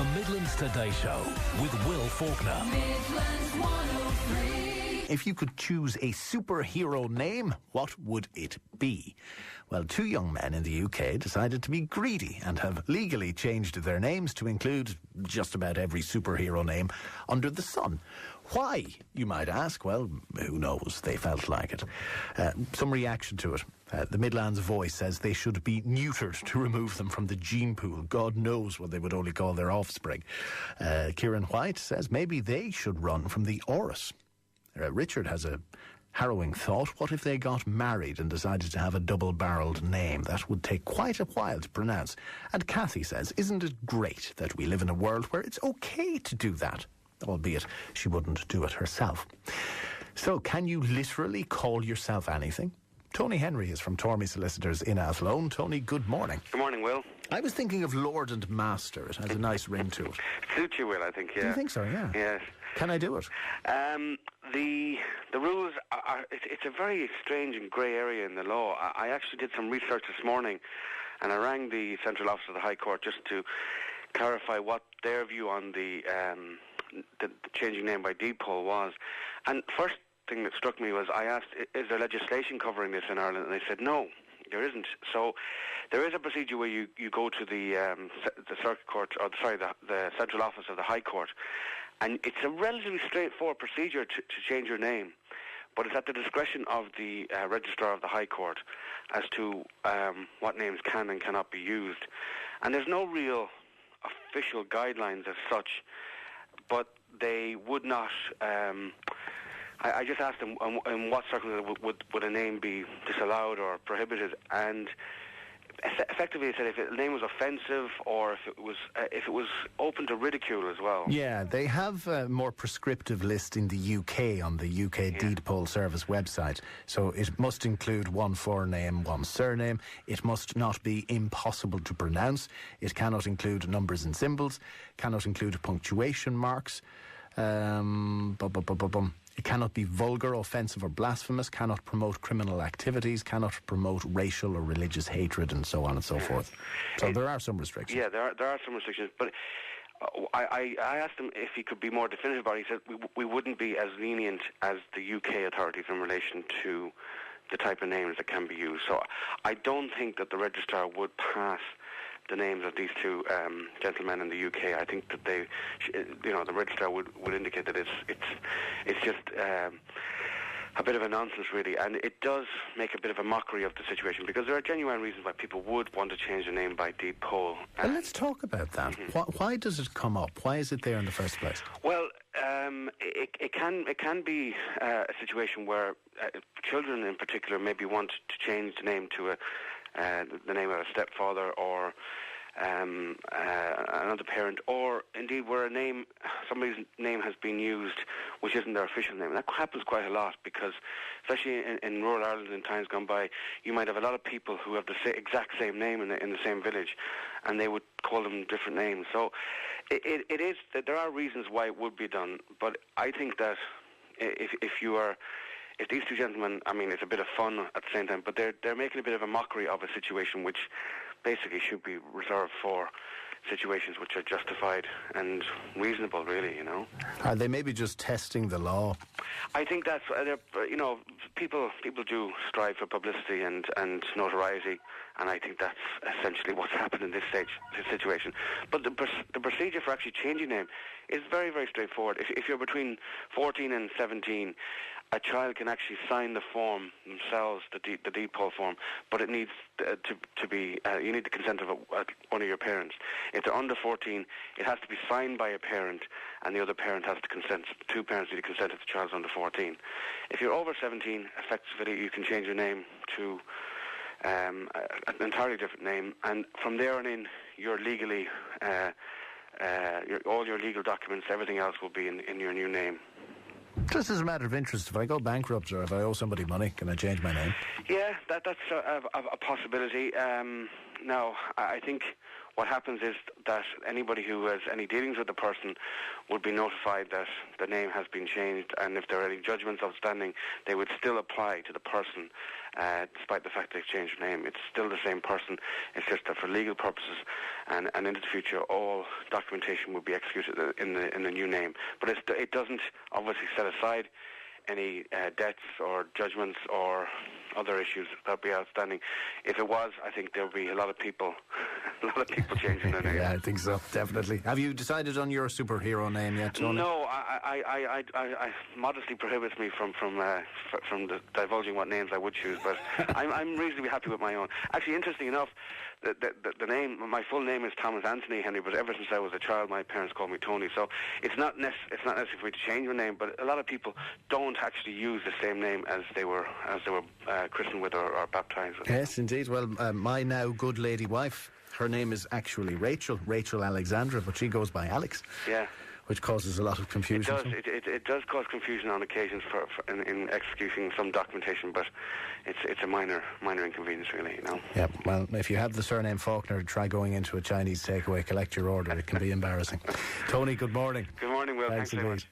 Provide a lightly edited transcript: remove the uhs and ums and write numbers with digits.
The Midlands Today Show with Will Faulkner. Midlands 103. If you could choose a superhero name, what would it be? Well, two young men in the UK decided to be greedy and have legally changed their names to include just about every superhero name under the sun. Why, you might ask? Well, who knows? They felt like it. Some reaction to it. The Midlands Voice says they should be neutered to remove them from the gene pool. God knows what they would only call their offspring. Kieran White says maybe they should run from the Orus. Richard has a harrowing thought. What if they got married and decided to have a double-barreled name? That would take quite a while to pronounce. And Kathy says, isn't it great that we live in a world where it's okay to do that? Albeit she wouldn't do it herself. So, can you literally call yourself anything? Tony Henry is from Tormey Solicitors in Athlone. Tony, good morning. Good morning, Will. I was thinking of Lord and Master. It has a nice ring to it. Suits you, Will, I think, yeah. Do you think so, yeah? Yes. Can I do it? The rules are it's a very strange and grey area in the law. I actually did some research this morning, and I rang the Central Office of the High Court just to clarify what their view on the changing name by deed poll was. And first thing that struck me was I asked, is there legislation covering this in Ireland? And they said no, there isn't. So there is a procedure where you go to the circuit court, or the Central Office of the High Court, and it's a relatively straightforward procedure to change your name, but it's at the discretion of the Registrar of the High Court as to what names can and cannot be used. And there's no real official guidelines as such, but they would not... I just asked them in what circumstances would a name be disallowed or prohibited, and effectively they said if the name was offensive or if it was open to ridicule as well. Yeah, they have a more prescriptive list in the UK on the UK Deed Poll Service website. So it must include one forename, one surname. It must not be impossible to pronounce. It cannot include numbers and symbols. Cannot include punctuation marks. It cannot be vulgar, offensive or blasphemous, cannot promote criminal activities, cannot promote racial or religious hatred, and so on and so forth. So there are some restrictions. Yeah, there are some restrictions, but I asked him if he could be more definitive about it. He said we wouldn't be as lenient as the UK authorities in relation to the type of names that can be used. So I don't think that the registrar would pass the names of these two gentlemen in the UK. I think that the registrar would indicate that it's just a bit of a nonsense, really, and it does make a bit of a mockery of the situation, because there are genuine reasons why people would want to change their name by deed poll. Well, let's talk about that. Why does it come up? Why is it there in the first place? Well, it can be a situation where children in particular maybe want to change the name to the name of a stepfather or another parent, or indeed where somebody's name has been used which isn't their official name. And that happens quite a lot, because especially in rural Ireland in times gone by, you might have a lot of people who have the exact same name in the same village, and they would call them different names. So it is that there are reasons why it would be done, but I think that if these two gentlemen, I mean, it's a bit of fun at the same time, but they're making a bit of a mockery of a situation which basically should be reserved for situations which are justified and reasonable, really, you know. Are they maybe just testing the law? I think that's, people do strive for publicity and notoriety, and I think that's essentially what's happened in this situation. But the procedure for actually changing name is very, very straightforward. If you're between 14 and 17, a child can actually sign the form themselves, the deed poll form, but it needs to be, you need the consent of one of your parents. If they're under 14, it has to be signed by a parent, and the other parent has to consent. Two parents need to consent if the child's under 14. If you're over 17, effectively you can change your name to an entirely different name, and from there on in, you're legally, all your legal documents, everything else will be in your new name. Just as a matter of interest, if I go bankrupt or if I owe somebody money, can I change my name? Yeah, that's a possibility. Now, I think what happens is that anybody who has any dealings with the person would be notified that the name has been changed, and if there are any judgments outstanding, they would still apply to the person, despite the fact they've changed their name. It's still the same person. It's just that for legal purposes and into the future, all documentation will be executed in the new name. But it doesn't obviously set aside any debts or judgments or other issues that be outstanding. If it was, I think there would be a lot of people changing their name. Yeah, I think so, definitely. Have you decided on your superhero name yet, Tony? No, I modesty prohibits me from divulging what names I would choose, but I'm reasonably happy with my own. Actually, interesting enough, the name, my full name is Thomas Anthony Henry, but ever since I was a child, my parents called me Tony. So it's not necessary for me to change my name, but a lot of people don't actually use the same name as they were christened with or baptized with. Yes, indeed. Well, my now good lady wife, her name is actually Rachel Alexandra, but she goes by Alex. Yeah. Which causes a lot of confusion. It does cause confusion on occasions in executing some documentation, but it's a minor inconvenience, really, you know. Yeah, well, if you have the surname Faulkner, try going into a Chinese takeaway, collect your order. It can be embarrassing. Tony, good morning. Good morning, Will. Thanks very much.